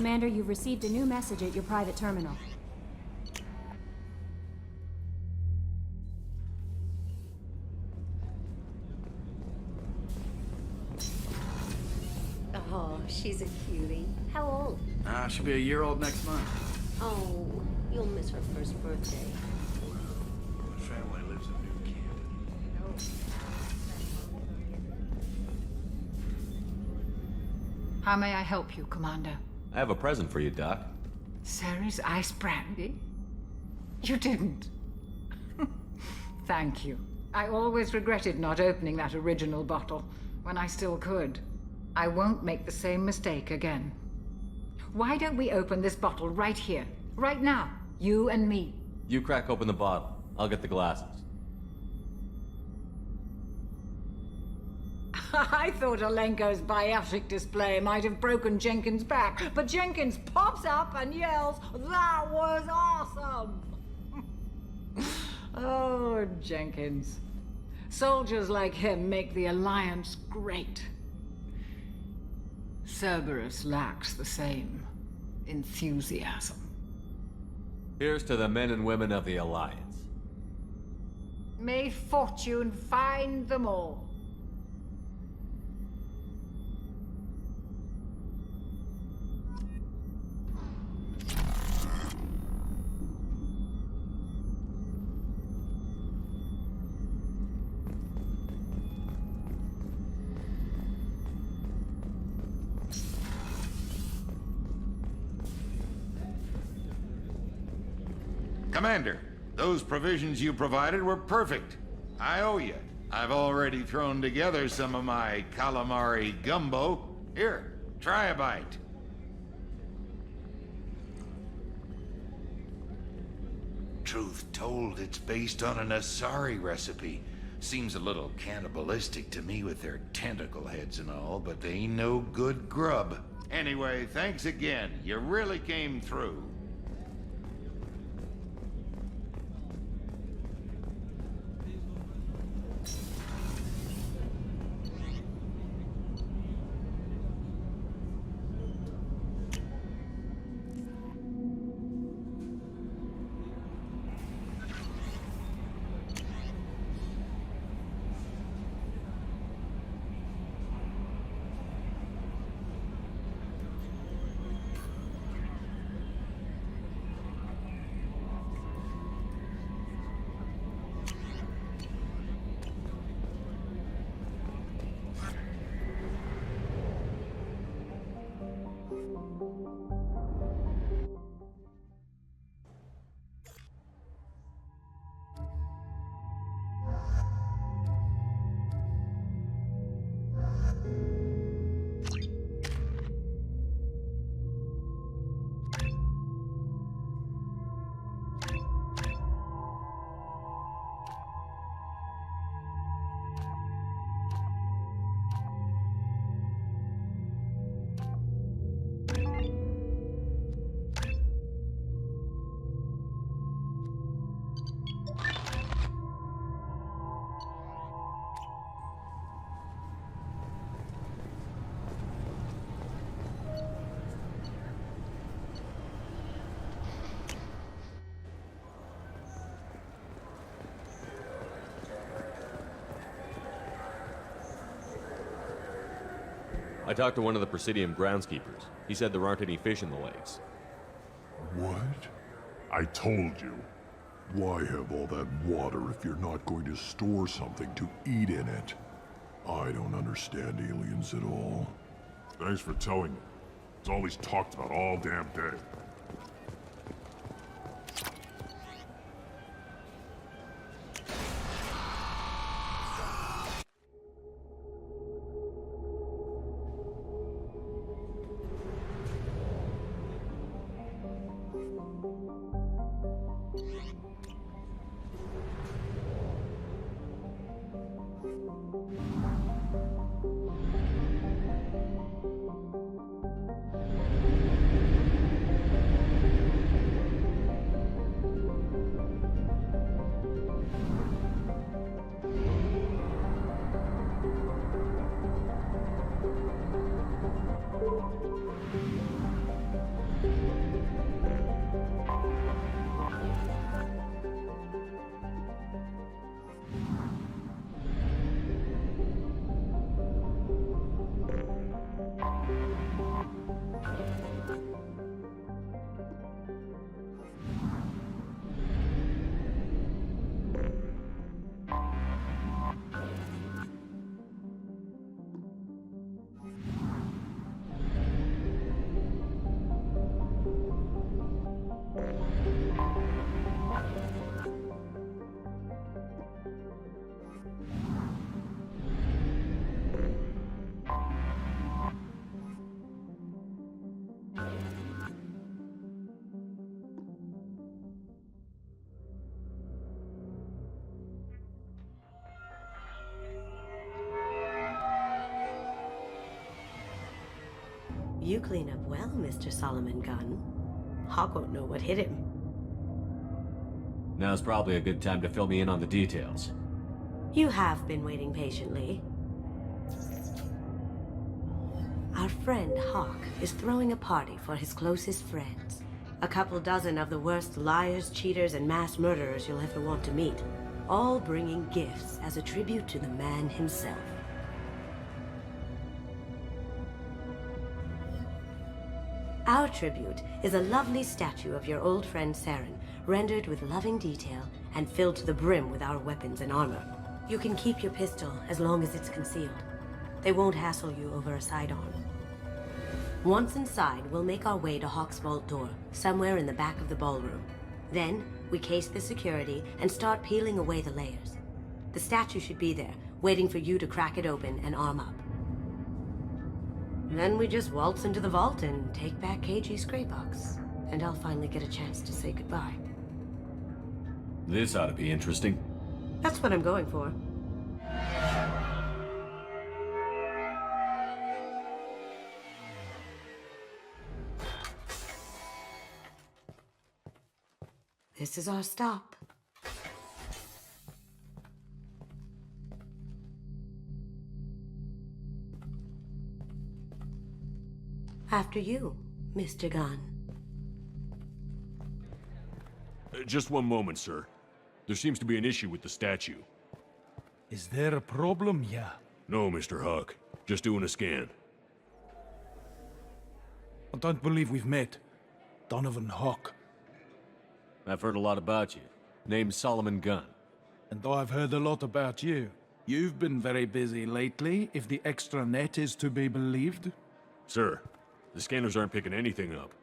Commander, you've received a new message at your private terminal. Oh, she's a cutie. How old? She'll be a year old next month. Oh, you'll miss her first birthday. The family lives in New Canton. How may I help you, Commander? I have a present for you, Doc. Sarah's ice brandy? You didn't. Thank you. I always regretted not opening that original bottle when I still could. I won't make the same mistake again. Why don't we open this bottle right here, right now, you and me? You crack open the bottle. I'll get the glasses. I thought Alenko's biotic display might have broken Jenkins' back, but Jenkins pops up and yells, "That was awesome!" Oh, Jenkins. Soldiers like him make the Alliance great. Cerberus lacks the same enthusiasm. Here's to the men and women of the Alliance. May fortune find them all. Commander, those provisions you provided were perfect. I owe you. I've already thrown together some of my calamari gumbo. Here, try a bite. Truth told, it's based on an Asari recipe. Seems a little cannibalistic to me with their tentacle heads and all, but they ain't no good grub. Anyway, thanks again. You really came through. I talked to one of the Presidium groundskeepers. He said there aren't any fish in the lakes. What? I told you. Why have all that water if you're not going to store something to eat in it? I don't understand aliens at all. Thanks for telling me. It's all he's talked about all damn day. You clean up well, Mr. Solomon Gunn. Hawk won't know what hit him. Now's probably a good time to fill me in on the details. You have been waiting patiently. Our friend Hawk is throwing a party for his closest friends. A couple dozen of the worst liars, cheaters, and mass murderers you'll ever want to meet. All bringing gifts as a tribute to the man himself. Our tribute is a lovely statue of your old friend Saren, rendered with loving detail and filled to the brim with our weapons and armor. You can keep your pistol as long as it's concealed. They won't hassle you over a sidearm. Once inside, we'll make our way to Hawk's vault door, somewhere in the back of the ballroom. Then, we case the security and start peeling away the layers. The statue should be there, waiting for you to crack it open and arm up. Then we just waltz into the vault and take back KG's gray box. And I'll finally get a chance to say goodbye. This ought to be interesting. That's what I'm going for. This is our stop. After you, Mr. Gunn. Just one moment, sir. There seems to be an issue with the statue. Is there a problem here? No, Mr. Hawk. Just doing a scan. I don't believe we've met. Donovan Hawk. I've heard a lot about you. Name's Solomon Gunn. And I've heard a lot about you. You've been very busy lately, if the extra net is to be believed. Sir, the scanners aren't picking anything up.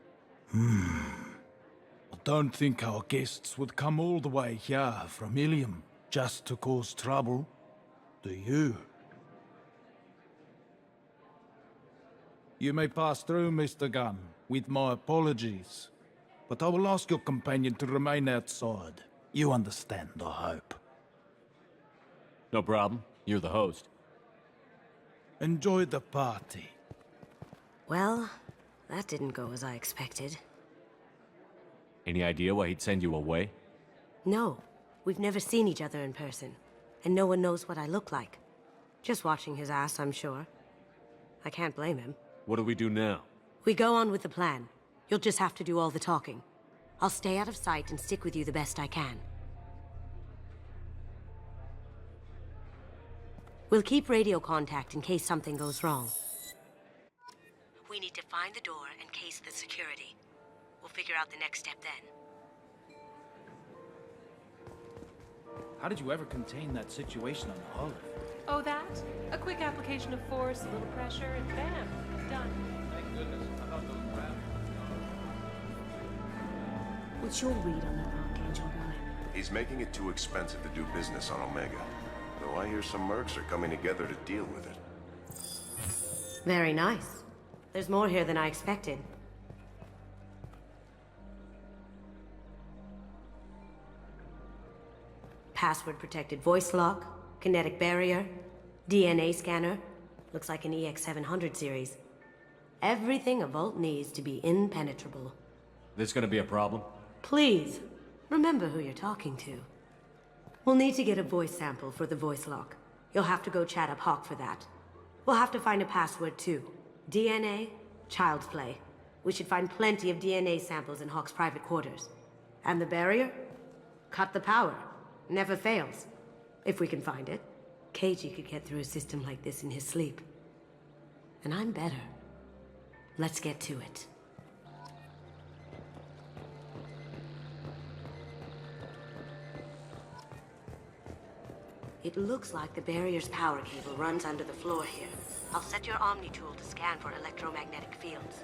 I don't think our guests would come all the way here from Ilium just to cause trouble. Do you? You may pass through, Mr. Gunn, with my apologies. But I will ask your companion to remain outside. You understand, I hope. No problem. You're the host. Enjoy the party. Well, that didn't go as I expected. Any idea why he'd send you away? No, we've never seen each other in person, and no one knows what I look like. Just watching his ass, I'm sure. I can't blame him. What do we do now? We go on with the plan. You'll just have to do all the talking. I'll stay out of sight and stick with you the best I can. We'll keep radio contact in case something goes wrong. We need to find the door and case the security. We'll figure out the next step then. How did you ever contain that situation on Olive? Oh, that? A quick application of force, a little pressure, and bam, done. Thank goodness. I thought those wraps. What's your read on that Archangel guy? He's making it too expensive to do business on Omega. Though I hear some mercs are coming together to deal with it. Very nice. There's more here than I expected. Password-protected voice lock, kinetic barrier, DNA scanner. Looks like an EX700 series. Everything a Vault needs to be impenetrable. This gonna be a problem? Please, remember who you're talking to. We'll need to get a voice sample for the voice lock. You'll have to go chat up Hawk for that. We'll have to find a password too. DNA, child's play. We should find plenty of DNA samples in Hawk's private quarters. And the barrier? Cut the power. Never fails. If we can find it. KG could get through a system like this in his sleep. And I'm better. Let's get to it. It looks like the barrier's power cable runs under the floor here. I'll set your Omni tool to scan for electromagnetic fields.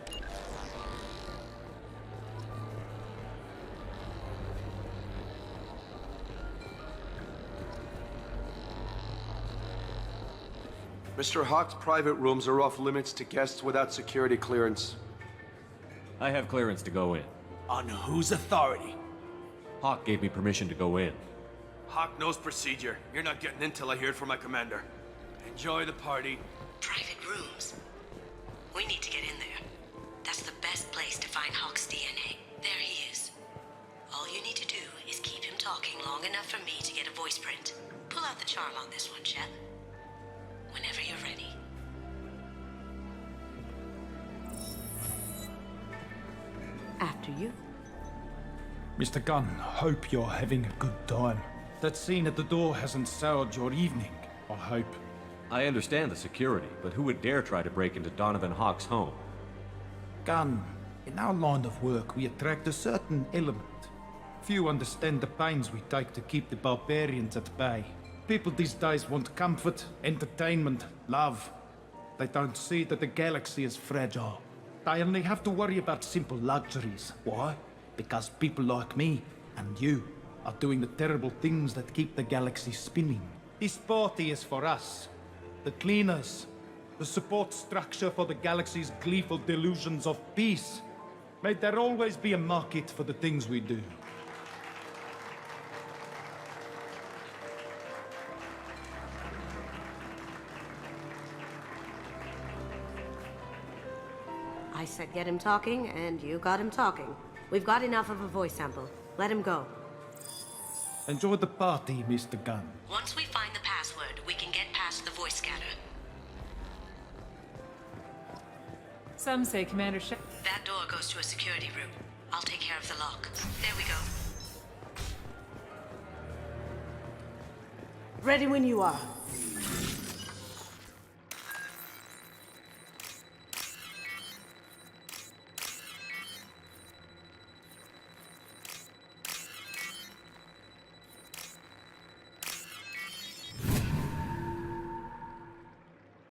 Mr. Hawk's private rooms are off limits to guests without security clearance. I have clearance to go in. On whose authority? Hawk gave me permission to go in. Hawk knows procedure. You're not getting in till I hear it from my commander. Enjoy the party. Private rooms. We need to get in there. That's the best place to find Hawk's DNA. There he is. All you need to do is keep him talking long enough for me to get a voice print. Pull out the charm on this one, Shep. Whenever you're ready. After you. Mr. Gunn, hope you're having a good time. That scene at the door hasn't soured your evening, I hope. I understand the security, but who would dare try to break into Donovan Hawk's home? Gunn, in our line of work, we attract a certain element. Few understand the pains we take to keep the barbarians at bay. People these days want comfort, entertainment, love. They don't see that the galaxy is fragile. They only have to worry about simple luxuries. Why? Because people like me and you are doing the terrible things that keep the galaxy spinning. This party is for us, the cleaners, the support structure for the galaxy's gleeful delusions of peace. May there always be a market for the things we do. I said get him talking, and you got him talking. We've got enough of a voice sample. Let him go. Enjoy the party, Mr. Gunn. Once we find the password, we can get past the voice scanner. Some say Commander Shepard. That door goes to a security room. I'll take care of the lock. There we go. Ready when you are.